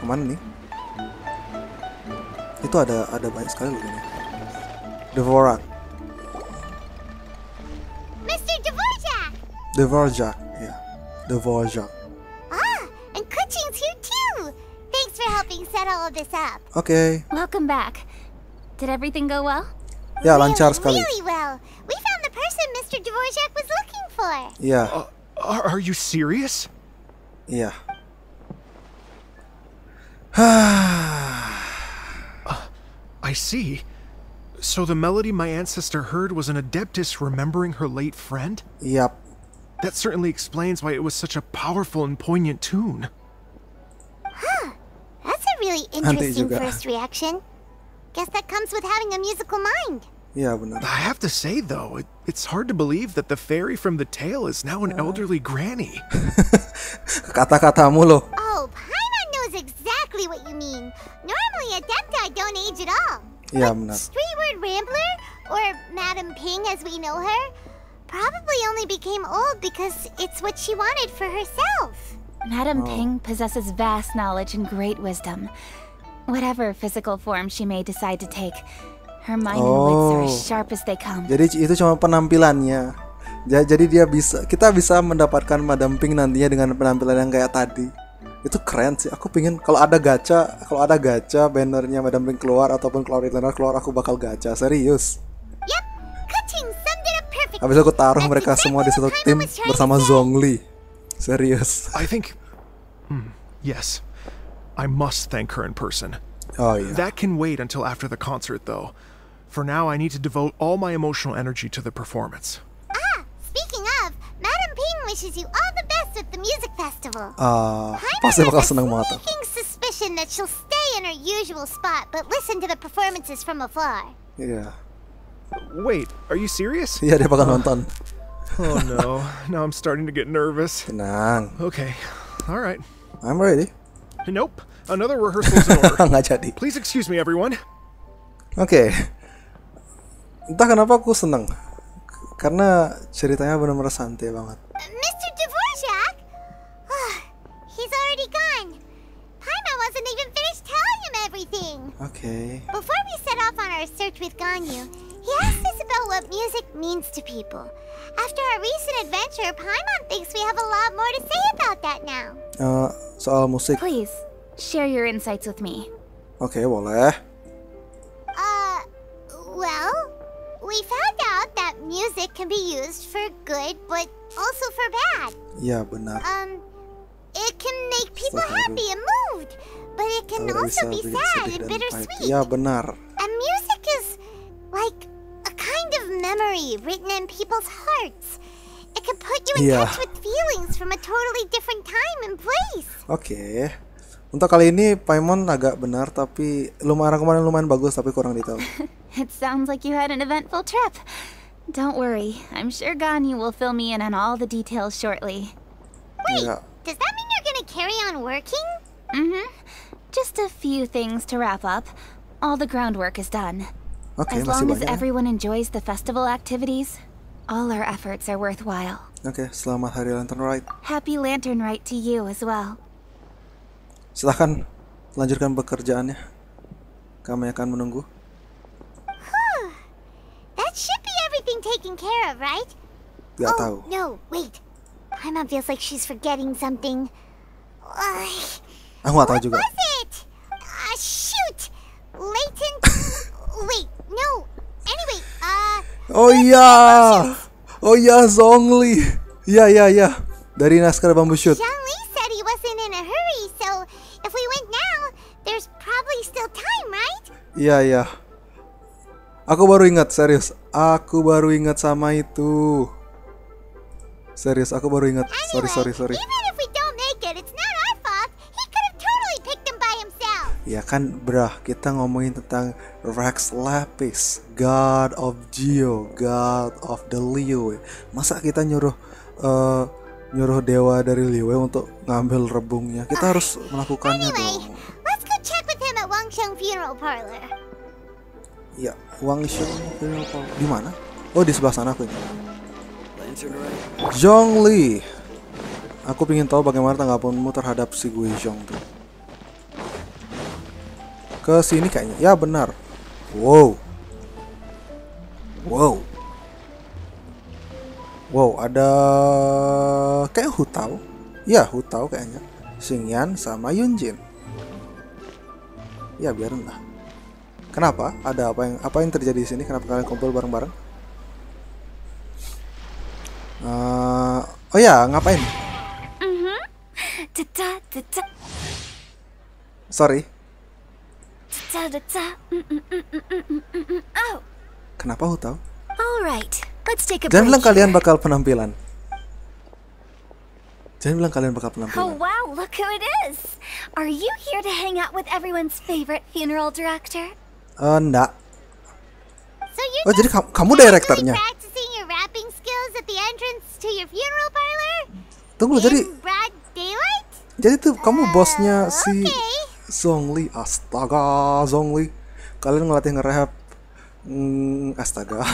S1: Kemana nih? Itu ada banyak sekali loh ini. Dvorak.
S2: Mr. Dvorak!
S1: Dvorak, ya. Dvorak.
S2: Ah, and Kuching's here too. Thanks for helping set all of this up.
S1: Oke.
S5: Welcome back. Did everything go well?
S1: Ya, lancar sekali.
S2: Really well. We found the person Mr. Dvorak was looking for.
S1: Iya.
S6: Are you serious?
S1: Iya.
S6: I see. So the melody my ancestor heard was an adeptus remembering her late friend?
S1: Yap.
S6: That certainly explains why it was such a powerful and poignant tune.
S2: That's a really interesting
S1: juga.
S2: first reaction. Guess that comes with having a musical mind.
S1: Iya benar.
S6: I have to say, though, it's hard to believe that the fairy from the tale is now an elderly granny.
S1: Kata-katamu loh.
S2: Oh, Paimon knows exactly what you mean. Normally, Adepti don't age at all.
S1: Iya
S2: But
S1: benar.
S2: Streetward Rambler, or Madam Ping as we know her, probably only became old because it's what she wanted for herself.
S7: Madam Ping possesses vast knowledge and great wisdom. Whatever physical form she may decide to take, her mind and wits are as sharp as they come.
S1: Jadi itu cuma penampilannya. Jadi kita bisa mendapatkan Madam Pink nantinya dengan penampilan yang kayak tadi. Itu keren sih. Aku pingin kalau ada gacha bannernya Madam Pink keluar ataupun Cloud Eternal keluar, aku bakal gacha. Serius.
S2: Yep, Kuching summed it up perfectly.
S1: Habis aku taruh mereka semua di satu tim bersama Zhongli. Serius.
S6: I think, yes, I must thank her in person.
S1: Oh yeah.
S6: That can wait until after the concert, though. For now, I need to devote all my emotional energy to the performance.
S2: Speaking of, Madam Ping wishes you all the best at the music festival.
S1: Pasti bakal seneng banget.
S2: Sneaking suspicion that she'll stay in her usual spot but listen to the performances from afar.
S1: Iya.
S6: Wait, are you serious?
S1: Iya, dia bakal nonton.
S6: Oh no, now I'm starting to get nervous.
S1: Tenang.
S6: Okay, all right.
S1: I'm ready.
S6: Nope, another rehearsal's in order.
S1: Nggak jadi.
S6: Please excuse me, everyone.
S1: Oke. Entah kenapa aku seneng. Karena ceritanya benar-benar santai banget.
S2: Mr. Dvorak? He's already gone. Paima wasn't even finished telling him everything.
S1: Okay.
S2: Before we set off on our search with Ganyu, he asked us about what music means to people. After our recent adventure, Paimon thinks we have a lot more to say about that now.
S1: Soal musik.
S7: Please, share your insights with me.
S1: Oke, boleh.
S2: Well, we found out that music can be used for good, but also for bad.
S1: Iya, benar.
S2: It can make people happy and moved, but it can also be sad and bittersweet.
S1: Iya, benar.
S2: And music is like a kind of memory written in people's hearts. It can put you in touch with feelings from a totally different time and place.
S1: Oke. Untuk kali ini Paimon agak benar, tapi kemarin lumayan bagus tapi kurang detail.
S7: It sounds like you had an eventful trip. Don't worry, I'm sure Ganyu will fill me in on all the details shortly.
S2: Wait, does that mean you're gonna carry on working?
S7: Just a few things to wrap up. All the groundwork is done.
S1: Okay,
S7: as long as everyone enjoys the festival activities, all our efforts are worthwhile.
S1: Oke, selamat Hari Lantern Rite.
S7: Happy Lantern Rite to you as well.
S1: Silahkan lanjutkan pekerjaannya. Kami akan menunggu.
S2: That should be everything taken care of, right?
S1: Gak tahu.
S2: No, wait. Paimon feels like she's forgetting something.
S1: Aku gak tahu juga.
S2: What was it? Shoot! Latent... Wait, no. Anyway,
S1: Oh iya, Zhongli. Iya. Dari naskah Bamboo Shoot.
S2: Zhongli said he wasn't in a hurry, so if we went now, there's probably still time, right?
S1: Iya. Aku baru ingat, serius. Aku baru ingat sama itu. Serius, aku baru ingat. Sorry.
S2: Even if we don't make it, it's not our fault. He could have totally picked them by himself.
S1: Ya kan, brah, kita ngomongin tentang Rex Lapiz, God of Geo, God of the Liyue. Masa kita nyuruh dewa dari Liyue untuk ngambil rebungnya? Kita harus melakukannya dong.
S2: Let's go check with him at Wangsheng Funeral Parlor.
S1: Ya, Wangsheng Funeral Parlor di mana? Oh, di sebelah sana aku ini. Zhongli. Aku ingin tahu bagaimana tanggapanmu terhadap si Guizhong tuh. Ke sini kayaknya. Ya benar. Wow, ada kayak Hutao. Ya, Hutao kayaknya. Xingyan sama Yunjin. Ya, biarin lah. Kenapa? Ada apa yang terjadi di sini? Kenapa kalian kumpul bareng-bareng? Oh ya, ngapain? Sorry. Kenapa Hutao?
S5: Alright, let's take a
S1: Jangan bilang
S5: break.
S1: kalian bakal penampilan.
S5: Oh wow, look who it is. Are you here to hang out with everyone's favorite funeral director?
S1: Enggak.
S2: So you're
S1: Oh, jadi kamu direkturnya.
S2: practicing your rapping skills at the entrance to your funeral parlor?
S1: Tunggu, jadi
S2: In broad daylight?
S1: tuh kamu bosnya si
S2: Okay.
S1: Zhongli. Astaga, Zhongli. Kalian ngelatih nge-rap. Astaga.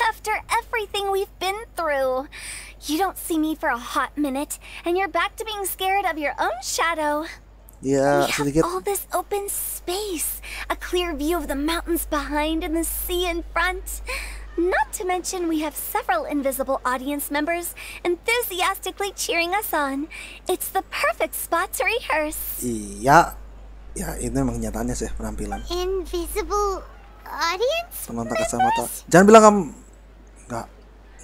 S5: After everything we've been through, you don't see me for a hot minute, and you're back to being scared of your own shadow.
S1: Ya,
S7: We have
S1: sedikit.
S7: all this open space, a clear view of the mountains behind and the sea in front. Not to mention we have several invisible audience members enthusiastically cheering us on. It's the perfect spot to rehearse.
S1: Iya. Ya, ini memang kenyataannya sih penampilan.
S2: Invisible audience
S1: Penonton kacamata. Jangan bilang kamu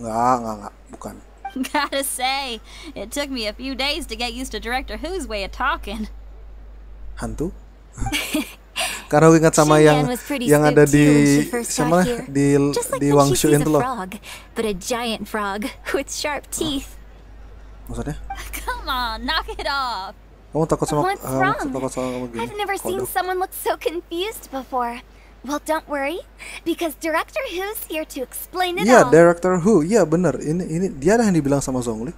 S1: Enggak, bukan.
S8: Gotta say, it took me a few days to get used to Director Who's way of talking.
S1: Hantu? Karena aku ingat sama yang ada di sama di Wangshu itu loh.
S7: But a giant frog with sharp teeth.
S1: Maksudnya?
S8: Come on, knock it off.
S1: Kamu takut sama
S7: What's wrong?
S1: gini?
S7: I've never seen someone look so confused before. Well, don't worry, because Director Who's here to explain it
S1: Iya,
S7: all.
S1: Director Who. Iya, bener. Ini dia yang dibilang sama Zhongli.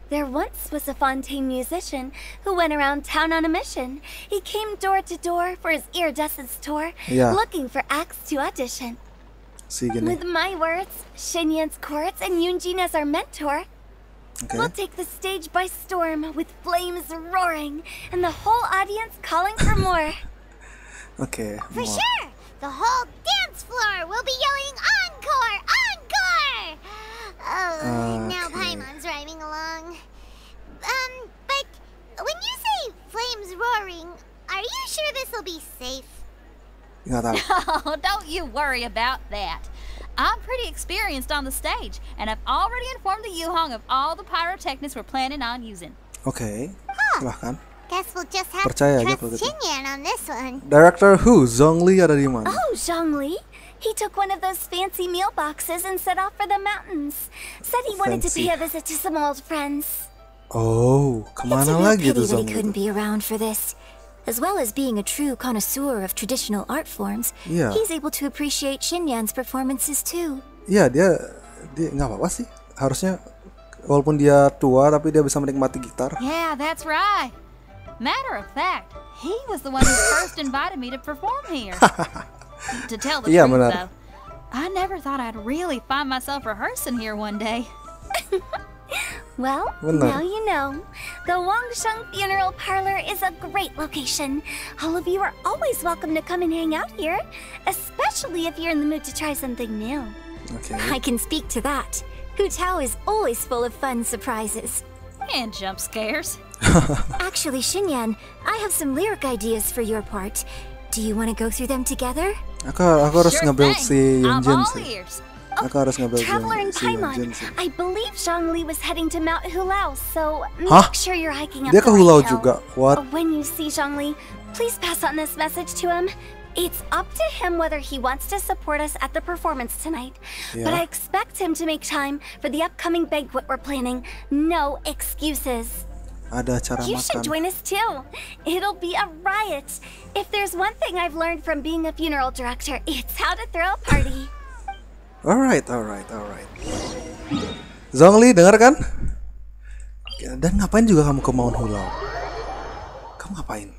S7: There once was a Fontaine musician who went around town on a mission. He came door to door for his iridescence tour,
S1: Yeah.
S7: looking for acts to audition.
S1: Gini.
S7: With my words, Shinyan's chords, and Yoonjin as our mentor, we'll take the stage by storm with flames roaring and the whole audience calling for more.
S2: For sure! The whole dance floor will be yelling encore! Encore! Oh, now Paimon's rhyming along. But when you say flames roaring, are you sure this will be safe?
S1: Nggak tahu.
S8: Oh, don't you worry about that. I'm pretty experienced on the stage, and I've already informed the Yuhong of all the pyrotechnics we're planning on using.
S1: Oke, silahkan.
S2: Guess we'll just have
S1: Percaya
S2: to
S1: aja kalau
S2: trust
S1: gitu.
S2: Xinyan on this one.
S1: Director Who, Zhongli ada di mana?
S7: Oh, Zhongli. He took one of those fancy meal boxes and set off for the mountains. Said he wanted to pay a visit to some old friends.
S1: Oh, kemana lagi tuh Zhongli?
S9: Couldn't be around for this. As well as being a true connoisseur of traditional art forms,
S1: Iya.
S9: he's able to appreciate Xinyan's performances too.
S1: Iya, dia nggak apa-apa sih. Harusnya walaupun dia tua tapi dia bisa menikmati gitar.
S8: Yeah, that's right. Matter of fact, he was the one who first invited me to perform here. To tell the
S1: Iya,
S8: truth,
S1: benar.
S8: though, I never thought I'd really find myself rehearsing here one day.
S7: Well,
S1: Benar.
S7: now you know. The Wangsheng Funeral Parlor is a great location. All of you are always welcome to come and hang out here, especially if you're in the mood to try something new.
S1: Oke.
S9: I can speak to that. Hu Tao is always full of fun surprises.
S8: And jump scares.
S9: Actually, Xinyan, I have some lyric ideas for your part. Do you want to go through them together?
S1: Aku harus
S8: Sure
S1: nge-build
S8: thing.
S1: si
S8: I'm
S1: Yunjin
S8: all
S1: sih.
S8: ears.
S1: Aku harus nge-build
S7: Traveler in
S1: si Yunjin
S7: Paimon,
S1: sih.
S7: I believe Zhongli was heading to Mount Hulao, so
S1: Hah?
S7: make sure you're hiking up
S1: Dia ke
S7: the right
S1: Hulao
S7: hill.
S1: juga. What?
S7: When you see Zhongli, please pass on this message to him. It's up to him whether he wants to support us at the performance tonight. But I
S1: Yeah.
S7: expect him to make time for the upcoming banquet we're planning. No excuses.
S1: Ada acara
S7: You should
S1: makan.
S7: join us too. It'll be a riot. If there's one thing I've learned from being a funeral director, it's how to throw a party.
S1: Alright. Zhongli, dengar kan? Dan ngapain juga kamu ke Mount Hulao? Kamu ngapain?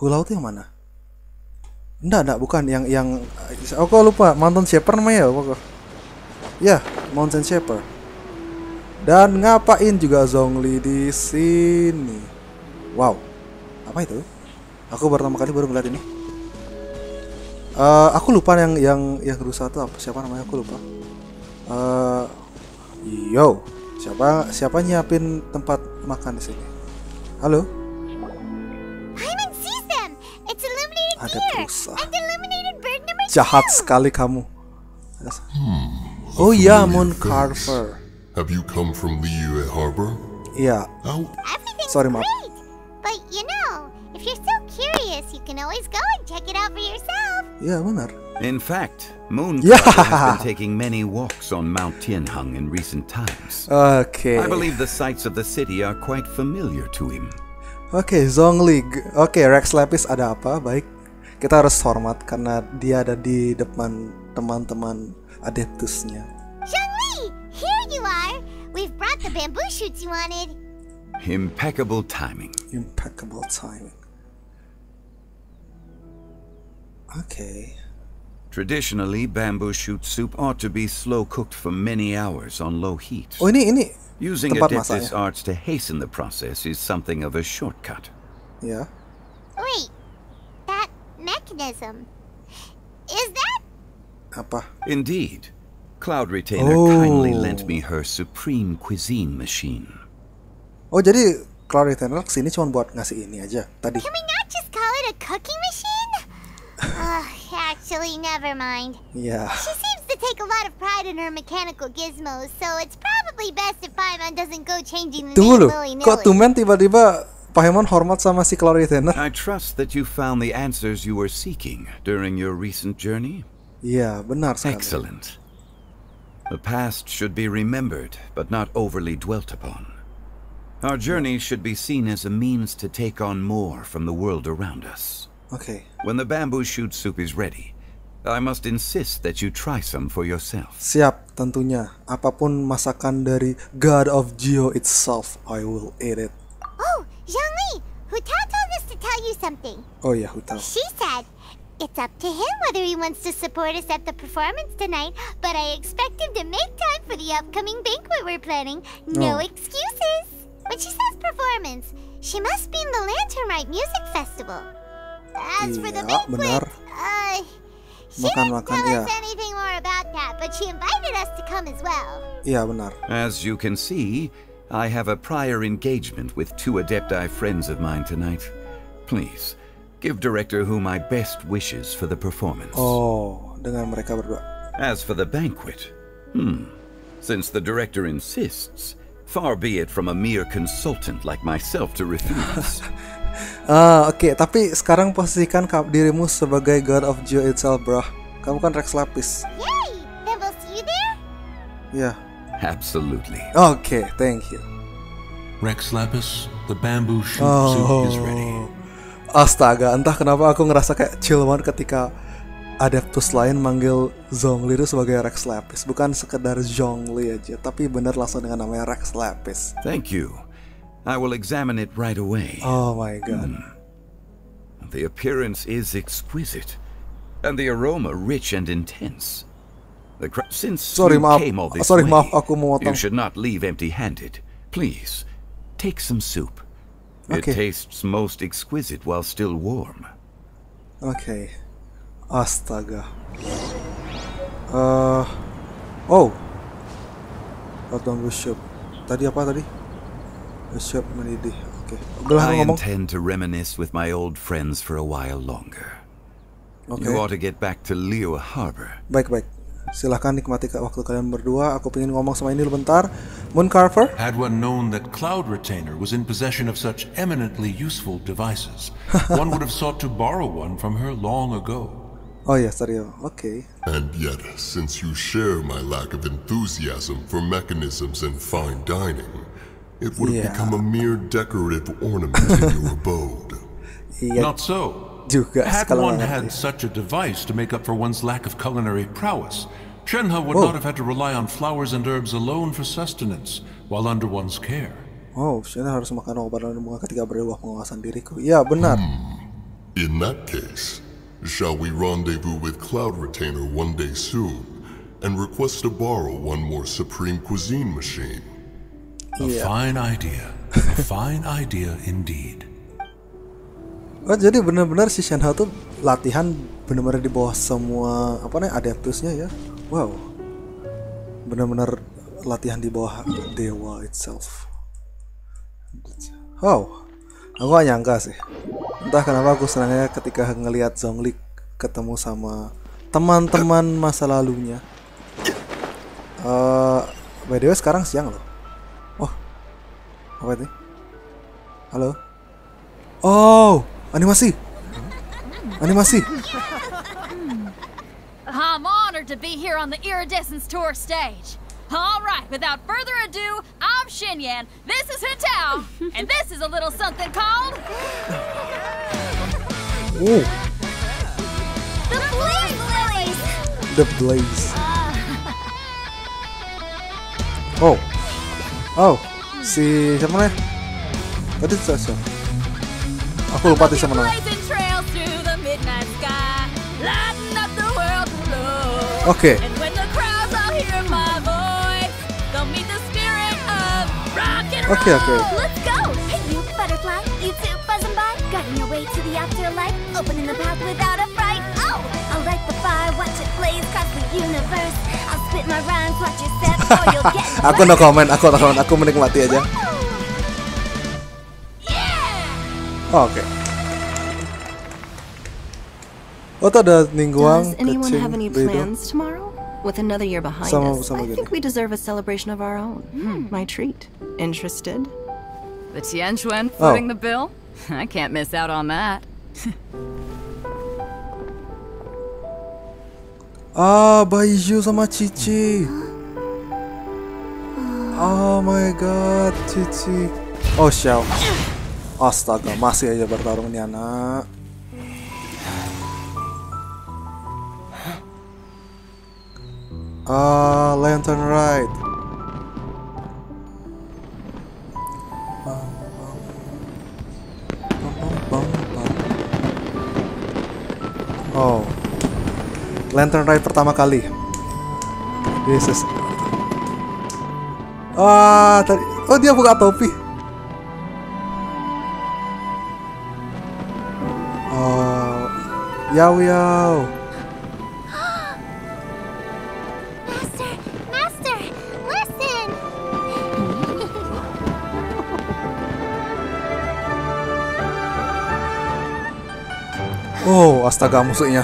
S1: Hulao tuh yang mana? Enggak, bukan yang aku lupa. Mountain Shepherd namanya ya, pokok. Ya, Mountain Shepherd. Dan ngapain juga Zhongli di sini? Wow, apa itu? Aku pertama kali baru ngeliat ini. Aku lupa yang rusak itu apa? Siapa namanya? Aku lupa. Yo, siapa nyiapin tempat makan di sini? Halo?
S2: Paimon sees them! It's illuminated
S1: Ada
S2: gear!
S1: perusa.
S2: And illuminated bird number 2!
S1: Jahat sekali kamu. Oh ya, Moon Carver.
S10: Have you come from Liyue Harbor?
S1: Iya.
S10: How?
S2: Everything's
S1: Sorry, Mom.
S2: great! But you know, if you're so curious, you can always go and check it out for yourself!
S1: Iya, benar.
S11: In fact, Moon
S1: Yeah.
S11: Carver has been taking many walks on Mount Tianheng in recent times.
S1: Oke.
S11: I believe the sights of the city are quite familiar to him.
S1: Oke, Zhongli. Oke, Rex Lapiz ada apa? Baik. Kita harus hormat karena dia ada di depan teman-teman adeptusnya.
S2: Zhongli! Here you are! We've brought the bamboo shoots you wanted!
S11: Impeccable timing.
S1: Impeccable timing. Oke.
S11: Traditionally, bamboo shoot soup ought to be slow cooked for many hours on low heat.
S1: Oh, ini
S11: Using
S1: tempat
S11: Adeptus
S1: masaknya.
S11: arts to hasten the process is something of a shortcut.
S1: Ya.
S2: Wait, that mechanism. Is that?
S1: Apa?
S11: Indeed. Cloud Retainer kindly lent me her supreme cuisine machine.
S1: Oh, jadi Cloud Retainer kesini cuma buat ngasih ini aja tadi.
S2: Can we not just call it a cooking machine? Actually, never mind.
S1: Yeah.
S2: She seems to take a lot of pride in her mechanical gizmos, so it's probably best if Paimon doesn't go changing the
S1: Tunggu
S2: name
S1: loh,
S2: willy-nilly.
S1: kok tumben tiba-tiba Paimon hormat sama si Cloud Retainer?
S11: I trust that you found the answers you were seeking during your recent journey.
S1: Iya, benar sekali.
S11: Excellent. The past should be remembered, but not overly dwelt upon. Our journey should be seen as a means to take on more from the world around us.
S1: Okay.
S11: When the bamboo shoot soup is ready, I must insist that you try some for yourself.
S1: Siap, tentunya. Apapun masakan dari God of Geo itself, I will eat it.
S2: Oh, Zhongli, Hutao told us to tell you something.
S1: Oh ya, Hutao.
S2: She said, it's up to him whether he wants to support us at the performance tonight, but I expect him to make time for the upcoming banquet we're planning. No excuses. When she says performance, she must mean the Lantern Rite Music Festival. As for the banquet, she didn't tell us anything more about that, but she invited us to come as well.
S1: Iya, benar.
S11: As you can see, I have a prior engagement with 2 Adepti friends of mine tonight. Please, give Director Hu my best wishes for the performance.
S1: Oh, dengan mereka berdua.
S11: As for the banquet, since the Director insists, far be it from a mere consultant like myself to refuse.
S1: Oke, tapi sekarang posisikan dirimu sebagai God of Geo itself, bro. Kamu kan Rex Lapiz.
S2: Yay! Then we'll see you there?
S1: Yeah.
S11: Absolutely.
S1: Okay, thank you.
S12: Rex Lapiz, the bamboo shoot soup is ready.
S1: Astaga, entah kenapa aku ngerasa kayak chill banget ketika Adeptus lain manggil Zhongli itu sebagai Rex Lapiz. Bukan sekedar Zhongli aja, tapi bener langsung dengan namanya Rex Lapiz.
S11: Thank you. I will examine it right away.
S1: Oh my god.
S11: The appearance is exquisite, and the aroma rich and intense. Since you came all this way, you should not leave empty-handed. Please, take some soup. It tastes most exquisite while still warm.
S1: Okay. Astaga. Oh. Potong soup. Tadi apa tadi? Siap mendidih. Oke.
S11: I intend to reminisce with my old friends for a while longer. You ought to get back to Liyue Harbor.
S1: Baik. Silahkan nikmati waktu kalian berdua. Aku pengen ngomong sama ini bentar. Moon Carver.
S12: Had one known that Cloud Retainer was in possession of such eminently useful devices, one would have sought to borrow one from her long ago.
S1: Oh yes, Sario. Okay.
S10: And yet, since you share my lack of enthusiasm for mechanisms and fine dining, it would have become a mere decorative ornament in your abode.
S12: Not so. Had one had such a device to make up for one's lack of culinary prowess, Shenhe would not have had to rely on flowers and herbs alone for sustenance while under one's care.
S1: Oh, Shenhe harus makan obat dan bunga ketika berubah pengawasan diriku. Ya, benar.
S10: In that case, shall we rendezvous with Cloud Retainer one day soon and request to borrow one more supreme cuisine machine?
S12: A fine idea. A fine idea indeed.
S1: Oh, jadi benar-benar si Shenhe tuh latihan benar-benar di bawah semua Adeptusnya ya. Wow. Benar-benar latihan di bawah dewa itself. Oh. Aku gak nyangka sih. Entah kenapa aku senangnya ketika ngelihat Zhongli ketemu sama teman-teman masa lalunya. By the way sekarang siang loh. Oh. Apa ini? Halo. Oh. Animasi.
S8: I'm honored to be here on the Iridescence Tour stage. All right, without further ado, I'm Xinyan, this is Entah, and this is a little something called...
S1: Oh.
S2: The Blaze Lilies!
S1: The Blaze. Oh, si siapa nih? Tadi siapa? Aku lupa di sama nama. Oke. Oke.
S7: Let's go. Hey you butterfly, you too buzzing by, guiding your way to the afterlife, opening the path without a fright. Oh, I'll light the fire, watch it blaze across the universe. I'll spit my rhymes, watch your steps, or you'll get.
S1: Aku no comment, aku menikmati aja. Oke. Oh, tuh ada Ningguang,
S4: Does anyone have any
S1: Kecing,
S4: plans tomorrow? With another year behind us, I think we deserve a celebration of our own. My treat. Interested?
S8: The Tianquan footing the bill? I can't miss out on that.
S1: Baiju sama Cici. Oh my god, Cici. Oh, Xiao. Astaga, masih aja bertarung nih anak. Lantern Rite. Oh, Lantern Rite pertama kali. Yesus. Tadi. Oh, dia buka topi. Yau.
S2: Master, listen!
S1: Oh, astaga musuhnya.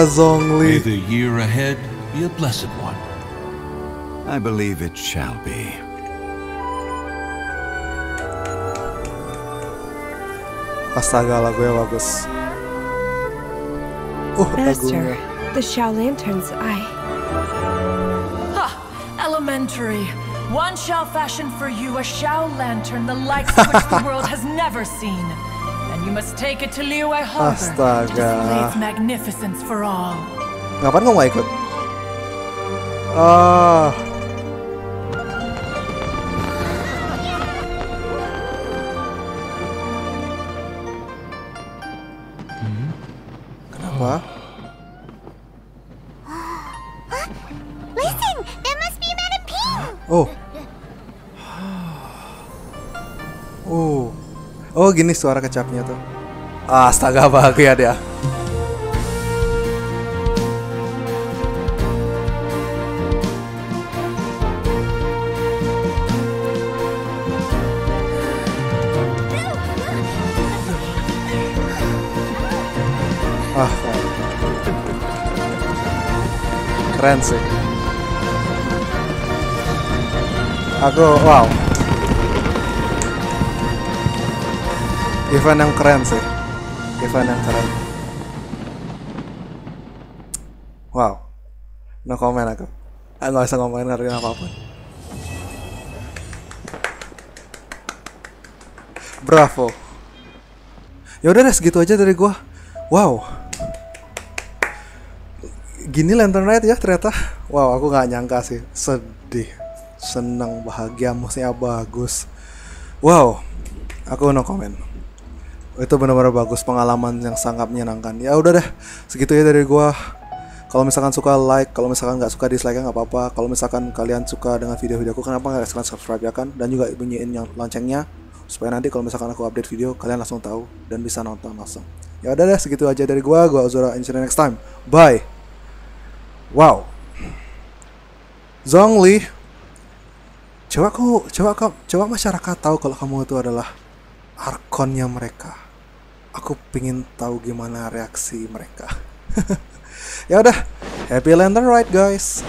S1: Zhongli.
S12: May the year ahead be a blessed one.
S11: I believe it shall be.
S1: Astaga, lagunya bagus.
S5: Master, the Xiao lanterns,
S3: Elementary. One shall fashion for you a Xiao lantern the likes of which the world has never seen. And you must take it to Liyue Harbor to display its magnificence for all.
S1: Ngapain kamu gak ikut? Kenapa?
S2: Listen, that must be Madame Ping.
S1: Oh, gini suara kecapnya tuh. Astaga, bahagia dia. Keren sih. Wow. Event yang keren sih. Wow. No comment aku. Nggak usah ngomongin apapun. Bravo. Yaudah deh, segitu aja dari gua. Wow. Gini Lantern Rite ya ternyata. Wow, aku nggak nyangka sih. Sedih, senang, bahagia, musiknya bagus. Wow, aku no comment. Itu benar-benar bagus, pengalaman yang sangat menyenangkan. Ya udah deh, segitu ya dari gua. Kalau misalkan suka like, kalau misalkan nggak suka dislike nggak apa-apa. Kalau misalkan kalian suka dengan video-videoku, kenapa nggak sekalian subscribe ya kan? Dan juga bunyiin yang loncengnya supaya nanti kalau misalkan aku update video kalian langsung tahu dan bisa nonton langsung. Ya udah deh, segitu aja dari gua Uzura, and see you next time. Bye. Wow. Zhongli. Coba masyarakat tahu kalau kamu itu adalah Arkonnya mereka. Aku pingin tahu gimana reaksi mereka. Ya udah, happy Lantern Rite guys.